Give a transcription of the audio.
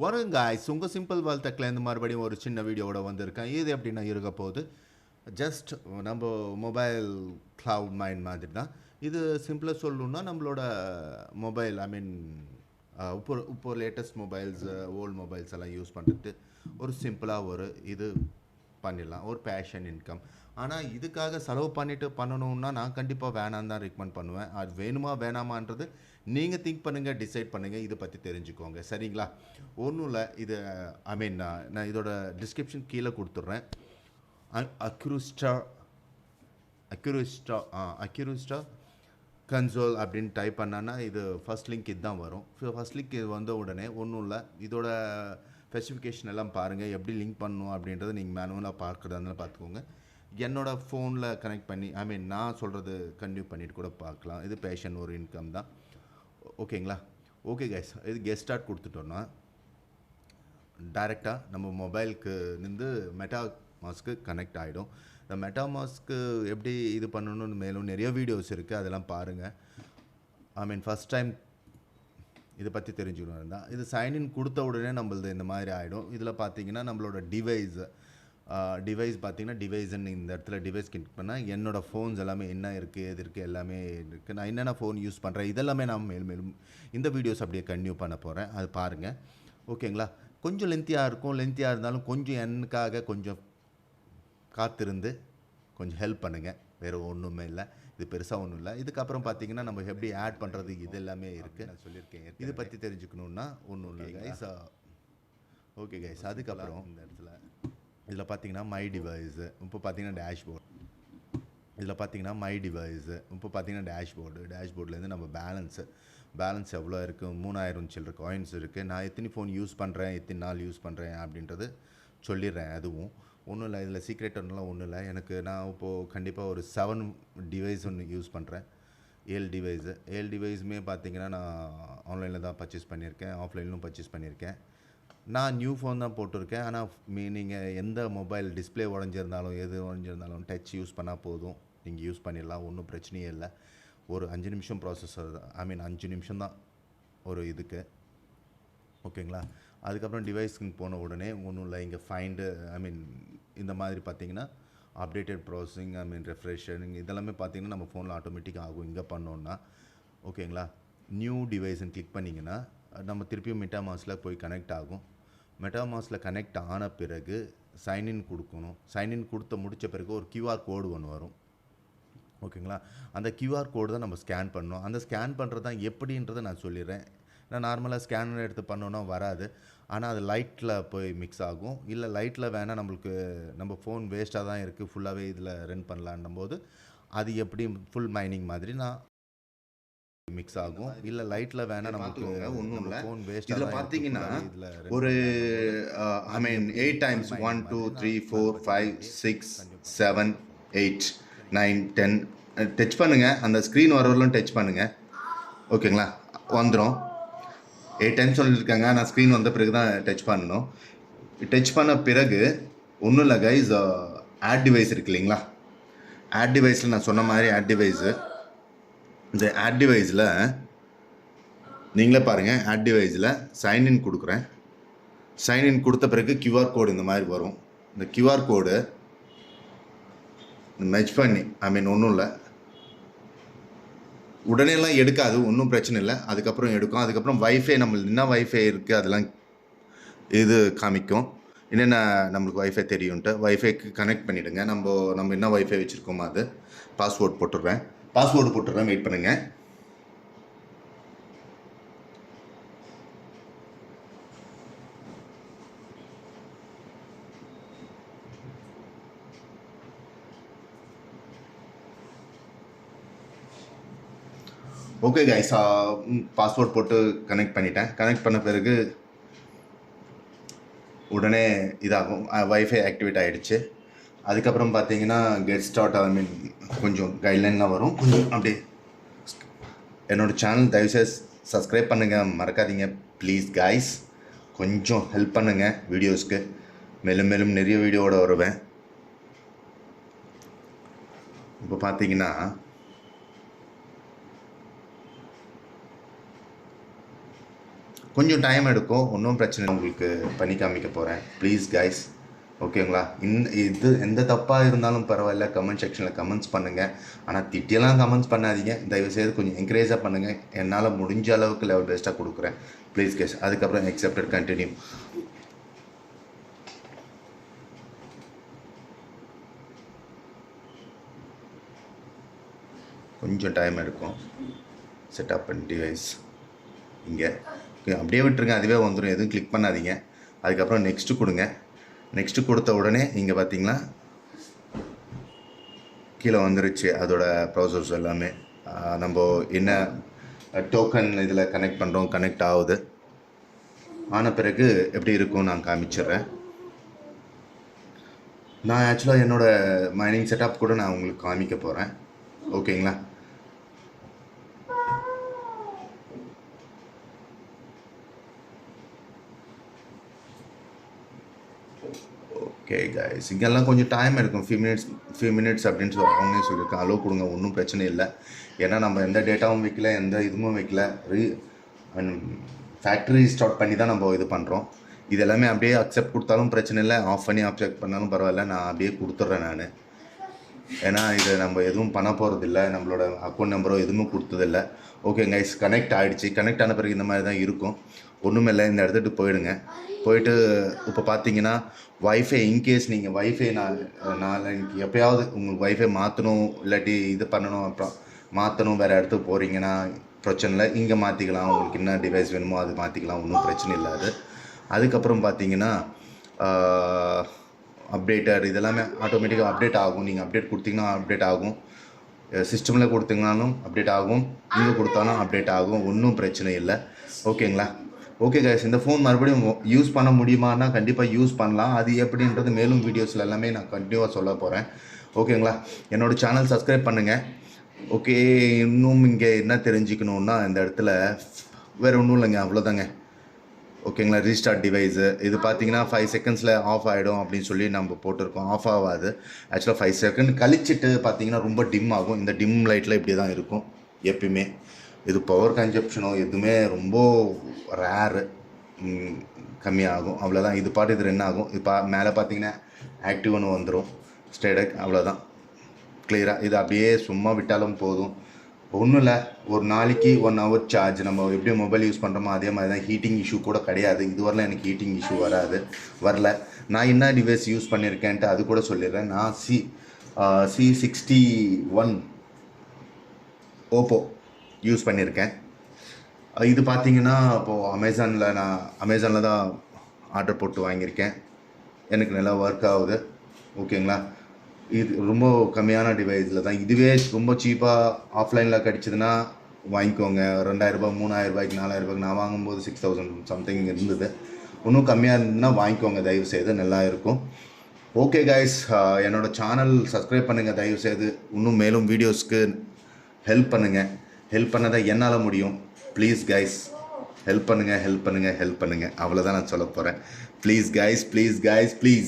வணக்கம் காய்ஸ், உங்கள் சிம்பிள் வாழ்த்தக்கிலேருந்து மறுபடியும் ஒரு சின்ன வீடியோவோட வந்திருக்கேன். இது எப்படின்னா இருக்க போகுது, ஜஸ்ட் நம்ம மொபைல் க்ளவுட் மைண்ட் மாதிரி தான். இது சிம்பிளாக சொல்லணுன்னா நம்மளோட மொபைல் இப்போ லேட்டஸ்ட் மொபைல்ஸ், ஓல்டு மொபைல்ஸ் எல்லாம் யூஸ் பண்ணுறது ஒரு சிம்பிளாக ஒரு இது பண்ணிடலாம், ஒரு பேஷன் இன்கம். ஆனால் இதுக்காக செலவு பண்ணிவிட்டு பண்ணணுன்னா நான் கண்டிப்பாக வேணான்னு தான் ரெக்கமெண்ட் பண்ணுவேன். அது வேணுமா வேணாமான்றது நீங்கள் திங்க் பண்ணுங்கள், டிசைட் பண்ணுங்கள், இதை பற்றி தெரிஞ்சுக்கோங்க, சரிங்களா? ஒன்றும் இல்லை, இது நான் இதோட டிஸ்கிரிப்ஷன் கீழே கொடுத்துட்றேன். அக்யூரிஸ்டா கன்சோல் அப்படின்னு டைப் பண்ணான்னா இது ஃபஸ்ட் லிங்க் இது தான் வரும். ஃபஸ்ட் லிங்க் இது வந்த உடனே ஒன்றும் இல்லை, இதோட ஸ்பெசிஃபிகேஷன் எல்லாம் பாருங்கள். எப்படி லிங்க் பண்ணணும் அப்படின்றத நீங்கள் மேனுவலாக பார்க்குறதுனால பார்த்துக்கோங்க. என்னோடய ஃபோனில் கனெக்ட் பண்ணி நான் சொல்கிறது கன்டினியூ பண்ணிவிட்டு கூட பார்க்கலாம். இது பேஷன் ஒரு இன்கம் தான். ஓகேங்களா? ஓகே கைஸ், இது கெட் ஸ்டார்ட் கொடுத்துட்டோன்னா டைரெக்டாக நம்ம மொபைலுக்கு நின்று மெட்டா மாஸ்க்கு கனெக்ட் ஆகிடும். இந்த மெட்டா மாஸ்க்கு எப்படி இது பண்ணணும்னு மேலும் நிறைய வீடியோஸ் இருக்குது, அதெல்லாம் பாருங்கள். ஃபஸ்ட் டைம் இதை பற்றி தெரிஞ்சுக்கணும் இருந்தால் இது சைன்இன் கொடுத்த உடனே நம்மளது இந்த மாதிரி ஆகிடும். இதில் பார்த்தீங்கன்னா நம்மளோட டிவைஸ் பார்த்தீங்கன்னா டிவைஸ்ன்னு இந்த இடத்துல டிவைஸ் கிளிக் பண்ணால் என்னோடய ஃபோன்ஸ் எல்லாமே என்ன இருக்குது, எது இருக்குது, எல்லாமே இருக்குது. நான் என்னென்ன ஃபோன் யூஸ் பண்ணுறேன் இதெல்லாமே நான் மேலும் இந்த வீடியோஸ் அப்படியே கன்டினியூ பண்ண போகிறேன், அது பாருங்கள். ஓகேங்களா? கொஞ்சம் லென்த்தியாக இருந்தாலும் கொஞ்சம் எனக்காக கொஞ்சம் காத்திருந்து கொஞ்சம் ஹெல்ப் பண்ணுங்கள். வேறு ஒன்றுமே இல்லை, இது பெருசாக ஒன்றும் இல்லை. இதுக்கப்புறம் பார்த்தீங்கன்னா நம்ம எப்படி ஆட் பண்ணுறது இது எல்லாமே இருக்குது, நான் சொல்லியிருக்கேன். இதை பற்றி தெரிஞ்சுக்கணுன்னா ஒன்றும் இல்லை கைஸ். ஓகே கைஸ், அதுக்கப்புறம் இந்த இடத்துல இதில் பார்த்தீங்கன்னா மை டிவைஸு, இப்போ பார்த்தீங்கன்னா டேஷ்போர்ட்லேருந்து நம்ம பேலன்ஸ் எவ்வளோ இருக்குது, 3000 சில்லற காயின்ஸ் இருக்குது. நான் எத்தனை ஃபோன் யூஸ் பண்ணுறேன், எத்தனை நாள் யூஸ் பண்ணுறேன் அப்படின்றது சொல்லிடுறேன். அதுவும் ஒன்றும் இல்லை, இதில் சீக்ரெட் ஒன்றும் இல்லை. நான் இப்போது கண்டிப்பாக ஒரு 7 டிவைஸ் ஒன்று யூஸ் பண்ணுறேன். 7 டிவைஸுமே பார்த்தீங்கன்னா நான் ஆன்லைனில் தான் பர்ச்சேஸ் பண்ணியிருக்கேன், ஆஃப்லைன்லும் பர்ச்சேஸ் பண்ணியிருக்கேன். நான் நியூ ஃபோன் தான் போட்டிருக்கேன். ஆனால் நீங்கள் எந்த மொபைல் டிஸ்பிளே உடஞ்சிருந்தாலும் டச் யூஸ் பண்ணால் போதும், நீங்கள் யூஸ் பண்ணிடலாம், ஒன்றும் பிரச்சனையே இல்லை. ஒரு 5 நிமிஷம் ப்ராசஸர் தான், 5 நிமிஷம் தான் ஒரு இதுக்கு. ஓகேங்களா? அதுக்கப்புறம் டிவைஸ்க்கு போன உடனே ஒன்றும் இல்லை, இங்கே ஃபைண்டு இந்த மாதிரி பார்த்தீங்கன்னா அப்டேட்டட் ப்ராசஸிங் ரெஃப்ரெஷிங் இதெல்லாமே பார்த்தீங்கன்னா நம்ம ஃபோனில் ஆட்டோமேட்டிக்காக ஆகும் இங்கே பண்ணோன்னா. ஓகேங்களா? நியூ டிவைஸ்ன்னு கிளிக் பண்ணிங்கன்னா நம்ம திருப்பியும் மெட்டாமாஸில் போய் கனெக்ட் ஆகும். மெட்டாமாஸில் கனெக்ட் ஆன பிறகு சைன்இன் கொடுக்கணும். சைன்இன் முடித்த பிறகு ஒரு கியூஆர் கோடு ஒன்று வரும். ஓகேங்களா? அந்த கியூஆர் கோடு தான் நம்ம ஸ்கேன் பண்ணணும். அந்த ஸ்கேன் பண்ணுறது தான் எப்படின்றத நான் சொல்லிடுறேன். நான் நார்மலாக ஸ்கேனர் எடுத்து பண்ணோன்னா வராது, ஆனால் அது லைட்டில் போய் மிக்ஸ் ஆகும். இல்லை லைட்டில் வேணால் நம்ம ஃபோன் வேஸ்ட்டாக தான் இருக்குது, ஃபுல்லாகவே இதில் ரன் பண்ணலான்னும் போது அது எப்படி ஃபுல் மைனிங் மாதிரி நான் மிக்ஸ் ஆகும். இல்லை லைட்டில் வேணால் நமக்கு ஒன்றும் இல்லை, ஃபோன் வேஸ்ட். இதில் பார்த்தீங்கன்னா ஒரு 8 டைம்ஸ் 1 2 3 4 5 6 7 8 9 10 டச் பண்ணுங்கள். அந்த ஸ்க்ரீன் வரவரெல்லாம் டச் பண்ணுங்கள். ஓகேங்களா? வந்துடும். 8 டைம்ஸ் சொல்லியிருக்காங்க, நான் ஸ்க்ரீன் வந்த பிறகு தான் டச் பண்ணணும். டச் பண்ண பிறகு ஒன்றும் இல்லை கைஸ், ஆட் டிவைஸ் இருக்கு இல்லைங்களா? ஆட் டிவைஸில் நான் சொன்ன மாதிரி ஆட் டிவைஸு, இந்த ஆட் டிவைஸில் நீங்களே பாருங்கள். ஆட் டிவைஸில் சைன்இன் கொடுக்குறேன். சைன்இன் கொடுத்த பிறகு கியூஆர் கோடு இந்த மாதிரி வரும். இந்த கியூஆர் கோடு மெச் பண்ணி ஒன்றும் இல்லை, உடனேலாம் எடுக்காது, ஒன்றும் பிரச்சனை இல்லை. அதுக்கப்புறம் எடுக்கும். அதுக்கப்புறம் வைஃபை நம்மளுக்கு என்ன வைஃபை இருக்குது அதெல்லாம் இது காமிக்கும். என்னென்ன நம்மளுக்கு வைஃபை தெரியும்ன்ட்டு வைஃபைக்கு கனெக்ட் பண்ணிவிடுங்க. நம்ம என்ன வைஃபை வச்சுருக்கோமோ அது பாஸ்வேர்டு போட்டுடுறேன். வெயிட் பண்ணுங்கள். ஓகே கைஸ், பாஸ்வேர்ட் போட்டு கனெக்ட் பண்ணிட்டேன். கனெக்ட் பண்ண பிறகு உடனே இதாகும், வைஃபை ஆக்டிவேட் ஆகிடுச்சு. அதுக்கப்புறம் பார்த்தீங்கன்னா கெட் ஸ்டார்ட் கொஞ்சம் கைட்லைன்லாம் வரும். கொஞ்சம் அப்படியே என்னோடய சேனல் தயவுசெய்து சப்ஸ்கிரைப் பண்ணுங்கள், மறக்காதீங்க ப்ளீஸ் கைஸ். கொஞ்சம் ஹெல்ப் பண்ணுங்கள் வீடியோஸ்க்கு, மேலும் நிறைய வீடியோவோட வருவேன். இப்போ பார்த்தீங்கன்னா கொஞ்சம் டைம் எடுக்கும், ஒன்றும் பிரச்சனை இல்லை. உங்களுக்கு பண்ணி காமிக்க போகிறேன். ப்ளீஸ் கைஸ், ஓகேங்களா? இது எந்த தப்பாக இருந்தாலும் பரவாயில்ல, கமெண்ட் செக்ஷனில் கமெண்ட்ஸ் பண்ணுங்கள். ஆனால் திட்டியெல்லாம் கமெண்ட்ஸ் பண்ணாதீங்க, தயவுசெய்து கொஞ்சம் என்கரேஜாக பண்ணுங்கள். என்னால் முடிஞ்ச அளவுக்கு லெவல் பெஸ்ட்டாக கொடுக்குறேன். Please guys. அதுக்கப்புறம் எக்ஸெப்டட் கண்டினியூ. கொஞ்சம் டைம் எடுக்கும் செட்டப் அண்ட் டிவைஸ். இங்கே அப்படியே விட்டுருங்க, அதுவே வந்துடும், எதுவும் கிளிக் பண்ணாதீங்க. அதுக்கப்புறம் நெக்ஸ்ட்டு கொடுங்க. நெக்ஸ்ட்டு கொடுத்த உடனே இங்கே பார்த்தீங்களா கீழே வந்துருச்சு அதோட ப்ராசஸ் எல்லாமே. நம்ம என்ன டோக்கன் இதில் கனெக்ட் பண்ணுறோம், கனெக்ட் ஆகுது. ஆன பிறகு எப்படி இருக்கும் நான் காமிச்சிடுறேன். நான் ஆக்சுவலாக என்னோடய மைனிங் செட்டப் கூட நான் உங்களுக்கு காமிக்க போகிறேன், ஓகேங்களா? ஓகே கைஸ், இங்கெல்லாம் கொஞ்சம் டைம் எடுக்கும், ஃபியூ மினிட்ஸ் அப்படின்னு சொல்லி அவங்களே சொல்லியிருக்கேன். அலோவ் கொடுங்க, ஒன்றும் பிரச்சனை இல்லை. ஏன்னா நம்ம எந்த டேட்டாவும் வைக்கல, எந்த இதுவும் வைக்கல, ஃபேக்ட்ரி ஸ்டார்ட் பண்ணி தான் நம்ம இது பண்ணுறோம். இது எல்லாமே அப்படியே அக்செப்ட் கொடுத்தாலும் பிரச்சனை இல்லை, ஆஃப் பண்ணி அக்செப்ட் பண்ணாலும் பரவாயில்ல, நான் அப்படியே கொடுத்துட்றேன் நான். ஏன்னா இதை நம்ம எதுவும் பண்ண போகிறதில்ல, நம்மளோட அக்கௌண்ட் நம்பரோ எதுவும் கொடுத்ததில்லை. ஓகே கைஸ், கனெக்ட் ஆகிடுச்சு. கனெக்ட் ஆன பிறகு இந்த மாதிரி தான் இருக்கும். ஒன்றுமே இல்லை, இந்த இடத்துக்கு போயிடுங்க. போயிட்டு இப்போ பார்த்தீங்கன்னா வைஃபை, இன்கேஸ் நீங்கள் வைஃபை நாளைக்கு எப்போயாவது உங்களுக்கு வைஃபை மாற்றணும், இல்லாட்டி இது பண்ணணும், அப்புறம் மாற்றணும், வேறு இடத்துக்கு போகிறீங்கன்னா பிரச்சனை இல்லை, இங்கே மாற்றிக்கலாம். உங்களுக்கு என்ன டிவைஸ் வேணுமோ அது மாற்றிக்கலாம், ஒன்றும் பிரச்சனை இல்லை அது. அதுக்கப்புறம் பார்த்தீங்கன்னா அப்டேட்டர் இதெல்லாமே ஆட்டோமேட்டிக்காக அப்டேட் ஆகும். நீங்கள் அப்டேட் கொடுத்தீங்கன்னா அப்டேட் ஆகும், சிஸ்டமில் கொடுத்தீங்கனாலும் அப்டேட் ஆகும், இங்கே கொடுத்தாலும் அப்டேட் ஆகும், ஒன்றும் பிரச்சனை இல்லை, ஓகேங்களா? ஓகே கைஸ், இந்த ஃபோன் மறுபடியும் யூஸ் பண்ண முடியுமான்னா கண்டிப்பாக யூஸ் பண்ணலாம். அது எப்படின்றது மேலும் வீடியோஸில் எல்லாமே நான் கண்டினியூவாக சொல்ல போகிறேன், ஓகேங்களா? என்னோடய சேனல் சப்ஸ்கிரைப் பண்ணுங்கள். ஓகே, இன்னும் இங்கே என்ன தெரிஞ்சுக்கணுன்னா இந்த இடத்துல வேறு ஒன்றும் இல்லைங்க, அவ்வளோதாங்க, ஓகேங்களா? ரீஸ்டார்ட் டிவைஸு இது பார்த்தீங்கன்னா 5 செகண்ட்ஸில் ஆஃப் ஆகிடும் அப்படின்னு சொல்லி நம்ம போட்டிருக்கோம். ஆஃப் ஆகாது ஆக்சுவலாக, 5 செகண்ட் கழிச்சிட்டு பார்த்தீங்கன்னா ரொம்ப டிம் ஆகும். இந்த டிம் லைட்டில் இப்படி தான் இருக்கும் எப்பயுமே. இது பவர் கன்சப்ஷனோ எதுவுமே ரொம்ப ரேரு, கம்மியாகும், அவ்வளோதான். இது பாட்டு இது ரன் ஆகும். இப்போ மேலே பார்த்தீங்கன்னா ஆக்டிவ்னு வந்துடும், ஸ்டேடக், அவ்வளோதான், கிளியராக. இது அப்படியே சும்மா விட்டாலும் போதும், ஒன்றும் இல்லை. ஒரு நாளைக்கு 1 hour சார்ஜ். நம்ம எப்படி மொபைல் யூஸ் பண்ணுறோமோ அதே மாதிரி தான். ஹீட்டிங் இஷ்யூ கூட கிடையாது, இதுவரையில் எனக்கு ஹீட்டிங் இஷ்யூ வரல. நான் என்ன டிவைஸ் யூஸ் பண்ணியிருக்கேன்ட்டு அது கூட சொல்லிடுறேன். நான் C61 ஓப்போ யூஸ் பண்ணியிருக்கேன். இது பார்த்தீங்கன்னா இப்போது அமேசானில் தான் ஆர்டர் போட்டு வாங்கியிருக்கேன். எனக்கு நல்லா ஒர்க் ஆகுது, ஓகேங்களா? இது ரொம்ப கம்மியான டிவைஸில் தான். இதுவே ரொம்ப சீப்பாக ஆஃப்லைனில் கிடச்சிதுன்னா வாங்கிக்கோங்க. 2000 3000 4000. நான் வாங்கும்போது 6000 சம்திங் இருந்தது. இன்னும் கம்மியாக இருந்ததுன்னா வாங்கிக்கோங்க தயவுசெய்து, நல்லா இருக்கும். ஓகே கைஸ், என்னோடய சேனல் சப்ஸ்கிரைப் பண்ணுங்கள் தயவுசெய்து. இன்னும் மேலும் வீடியோஸ்க்கு ஹெல்ப் பண்ணுங்கள். ஹெல்ப் பண்ணதான் என்னால் முடியும். ப்ளீஸ் கைஸ், ஹெல்ப் பண்ணுங்கள். அவ்வளோதான் நான் சொல்ல போகிறேன். Please guys, please.